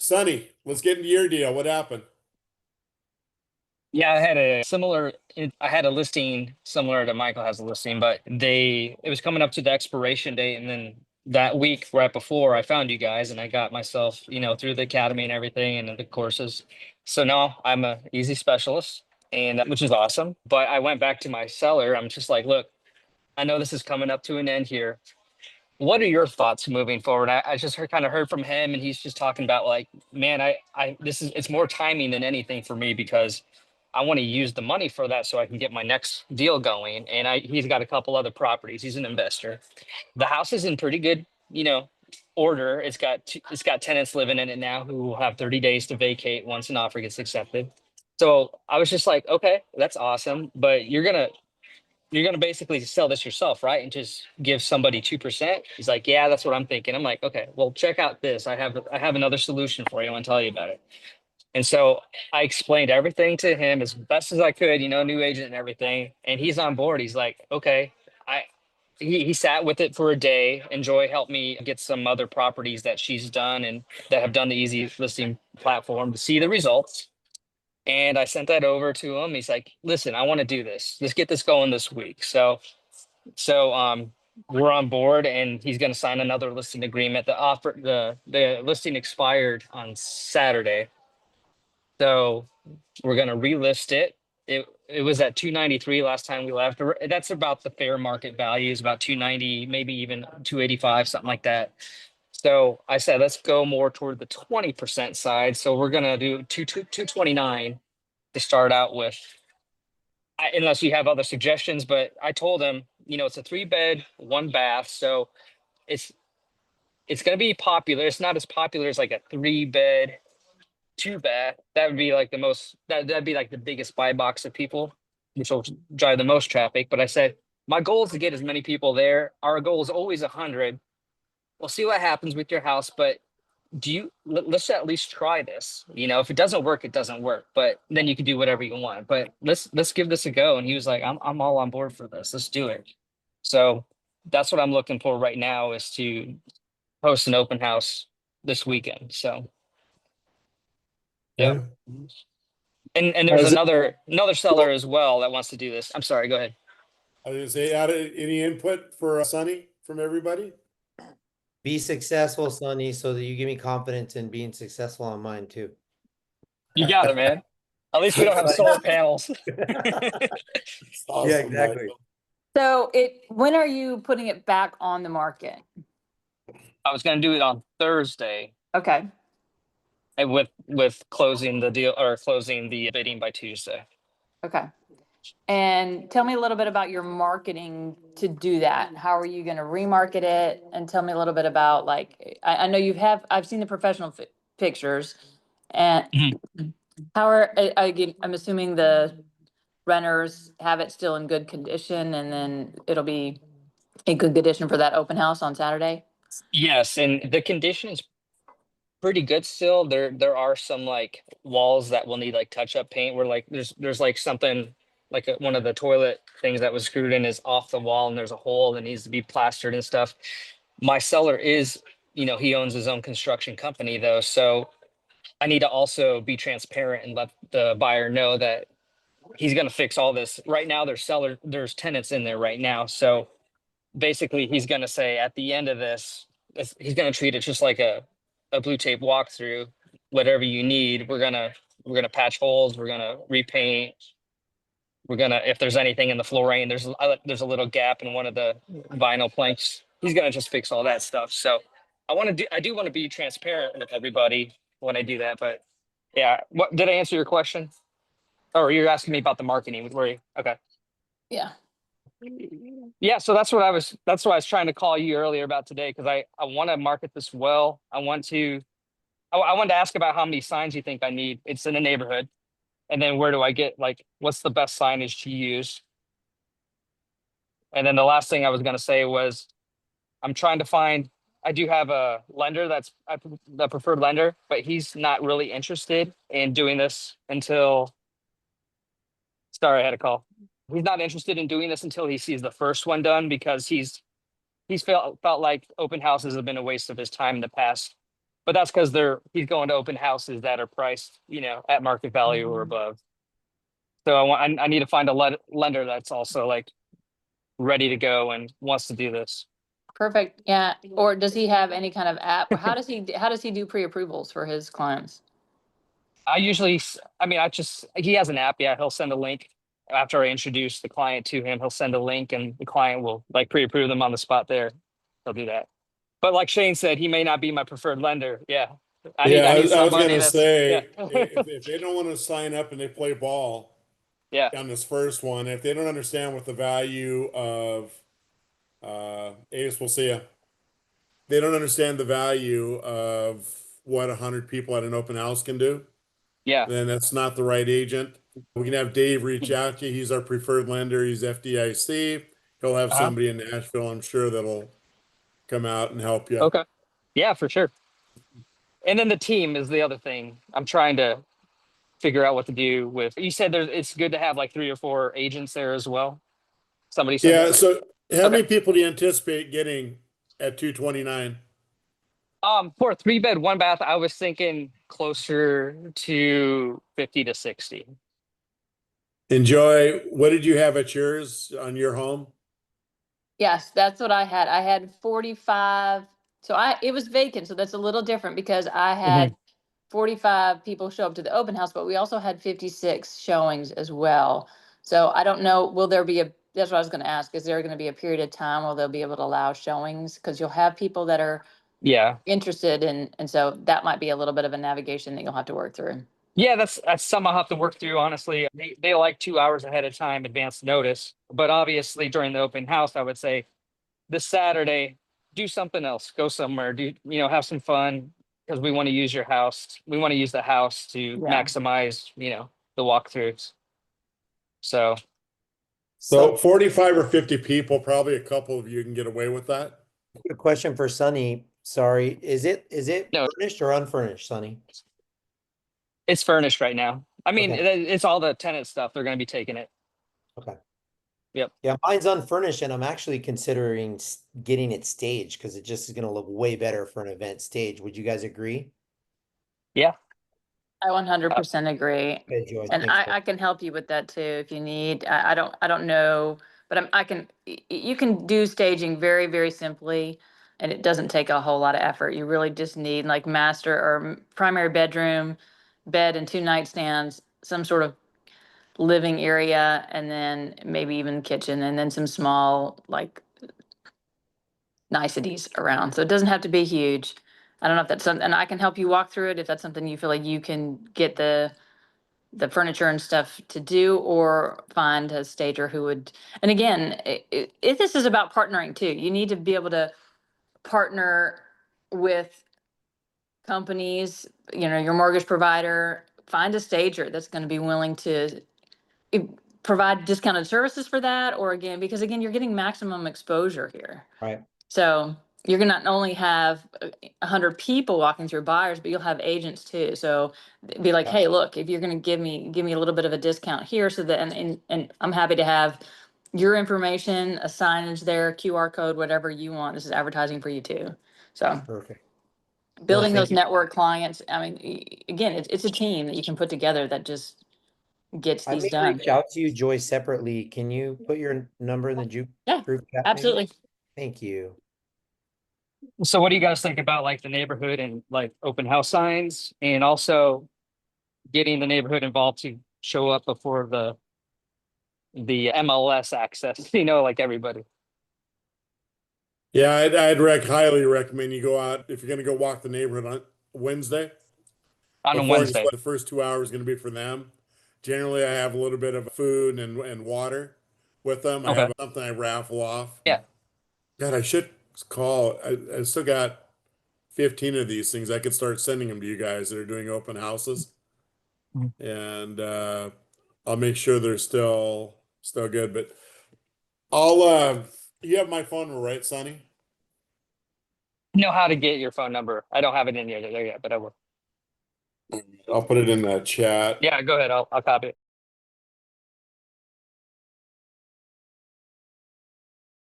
Sonny, let's get into your deal. What happened? Yeah, I had a listing similar to Michael has a listing, but it was coming up to the expiration date. And then that week right before I found you guys and I got myself, through the academy and everything and the courses. So now I'm a easy specialist and which is awesome. But I went back to my seller. I'm just like, look, I know this is coming up to an end here. What are your thoughts moving forward? I just kind of heard from him and he's just talking about like, man, it's more timing than anything for me because I want to use the money for that so I can get my next deal going. And he's got a couple other properties. He's an investor. The house is in pretty good, order. It's got tenants living in it now who will have 30 days to vacate once an offer gets accepted. So I was just like, okay, that's awesome. But you're gonna basically sell this yourself, right? And just give somebody 2%. He's like, yeah, that's what I'm thinking. I'm like, okay, well, check out this. I have another solution for you. I want to tell you about it. And so I explained everything to him as best as I could, new agent and everything. And he's on board. He's like, okay. I he sat with it for a day. And Joy helped me get some other properties that she's done and that have done the easy listing platform to see the results. And I sent that over to him. He's like, listen, I want to do this. Let's get this going this week. So we're on board and he's gonna sign another listing agreement. The listing expired on Saturday. So we're gonna relist it. It was at 293 last time we left. That's about the fair market value, is about 290, maybe even 285, something like that. So I said, let's go more toward the 20% side. So we're gonna do 229 to start out with. Unless you have other suggestions, but I told him, it's a 3 bed, 1 bath. So it's it's gonna be popular. It's not as popular as like a 3 bed, 2 bath. That would be like that'd be like the biggest buy box of people, which will drive the most traffic. But I said, my goal is to get as many people there. Our goal is always 100. We'll see what happens with your house, but let's at least try this. If it doesn't work, it doesn't work. But then you can do whatever you want. But let's give this a go. And he was like, I'm all on board for this. Let's do it. So that's what I'm looking for right now is to host an open house this weekend. So yeah. Yeah. And there's How's it- another seller as well that wants to do this. I'm sorry, go ahead. I was gonna say, any input for Sonny from everybody? Be successful, Sonny, so that you give me confidence in being successful on mine too. You got it, man. At least we don't have solar panels. Awesome, Yeah, exactly. Michael. So when are you putting it back on the market? I was gonna do it on Thursday Okay. and with closing the deal or closing the bidding by Tuesday. Okay. And tell me a little bit about your marketing to do that. How are you going to remarket it? And tell me a little bit about I know I've seen the professional pictures and how I'm assuming the renters have it still in good condition and then it'll be in good condition for that open house on Saturday. Yes, and the condition is pretty good still. There are some like walls that will need like touch up paint where like there's like something like one of the toilet things that was screwed in is off the wall and there's a hole that needs to be plastered and stuff. My seller is, he owns his own construction company though, so I need to also be transparent and let the buyer know that he's going to fix all this. Right now there's tenants in there right now. So basically he's going to say at the end of this, he's going to treat it just like a blue tape walkthrough. Whatever you need, we're gonna patch holes, we're gonna repaint, if there's anything in the flooring, there's a little gap in one of the vinyl planks. He's gonna just fix all that stuff. So I do want to be transparent with everybody when I do that. But yeah, what did I answer your question? Or you're asking me about the marketing? Okay. Yeah. Yeah, so that's what I was trying to call you earlier about today because I want to market this well. I wanted to ask about how many signs you think I need. It's in a neighborhood. And then where do I get what's the best signage to use? And then the last thing I was going to say was I do have a lender the preferred lender, but he's not really interested in doing this sorry, I had a call. He's not interested in doing this until he sees the first one done because he's felt like open houses have been a waste of his time in the past. but that's because he's going to open houses that are priced, at market value or above. So I need to find a lender that's also like ready to go and wants to do this. Perfect. Yeah. Or does he have any kind of app? Or how does he do pre-approvals for his clients? He has an app. Yeah. He'll send a link after I introduce the client to him. He'll send a link and the client will like pre-approve them on the spot there. He'll do that. But like Shane said, he may not be my preferred lender. Yeah. I need I was somebody gonna that's, say, yeah. if they don't want to sign up and they play ball Yeah. on this first one, if they don't understand what the value of, Ace, we'll see ya. They don't understand the value of what 100 people at an open house can do, Yeah. then that's not the right agent. We can have Dave reach out to you. He's our preferred lender. He's FDIC. He'll have Uh-huh. somebody in Nashville, I'm sure, that'll come out and help you. Okay. Yeah, for sure. And then the team is the other thing. I'm trying to figure out what to do with. You said it's good to have like 3 or 4 agents there as well. Somebody said Yeah. that. So how Okay. many people do you anticipate getting at 229? For a 3-bed, 1-bath, I was thinking closer to 50 to 60. Enjoy. What did you have at yours on your home? Yes, that's what I had. I had 45. So it was vacant. So that's a little different because I had 45 people show up to the open house, but we also had 56 showings as well. So I don't know, that's what I was going to ask. Is there going to be a period of time where they'll be able to allow showings? Because you'll have people that are Yeah. interested and so that might be a little bit of a navigation that you'll have to work through. Yeah, that's something I'll have to work through, honestly. They like 2 hours ahead of time, advance notice. But obviously during the open house, I would say this Saturday, do something else, go somewhere, have some fun because we want to use your house. We want to use the house to maximize, the walkthroughs. So So 45 or 50 people, probably a couple of you can get away with that. A question for Sonny. Sorry, is it No. furnished or unfurnished, Sonny? it's furnished right now. I mean, Okay. it's all the tenant stuff. They're going to be taking it. Okay. Yep. Yeah, mine's unfurnished, and I'm actually considering getting it staged because it just is going to look way better for an event stage. Would you guys agree? Yeah. I 100% agree. Okay, Joy, And thanks, I can help you with that too if you need. I don't know, but you can do staging very, very simply and it doesn't take a whole lot of effort. You really just need like master or primary bedroom, bed and 2 nightstands, some sort of living area, and then maybe even kitchen, and then some small like niceties around. So it doesn't have to be huge. I don't know if that's something, and I can help you walk through it if that's something you feel like you can get the furniture and stuff to do, or find a stager who would. And again, this is about partnering too. You need to be able to partner with companies, your mortgage provider, find a stager that's going to be willing to provide discounted services for that, or again, because again, you're getting maximum exposure here. Right. So you're gonna not only have 100 people walking through, buyers, but you'll have agents too. So be like, hey, look, if you're gonna give me a little bit of a discount here, so that and I'm happy to have your information, a signage there, QR code, whatever you want. This is advertising for you too. So Perfect. building thank those you. network clients. I mean, again, it's a team that you can put together that just gets I these may done. reach out to you, Joy, separately. Can you put your number in the Yeah, group chat? maybe? absolutely. Thank you. So what do you guys think about like the neighborhood and like open house signs, and also getting the neighborhood involved to show up before the MLS access, like everybody? Yeah, I'd highly recommend you go out if you're going to go walk the neighborhood on Wednesday. On a Before Wednesday. the first 2 hours is going to be for them. Generally, I have a little bit of food and water with them. I Okay. have something I raffle off. Yeah. God, I should call. I still got 15 of these things. I could start sending them to you guys that are doing open houses. And I'll make sure they're still good. But you have my phone number, right, Sonny? Know how to get your phone number. I don't have it in there yet, but I will. I'll put it in the chat. Yeah, go ahead. I'll copy it.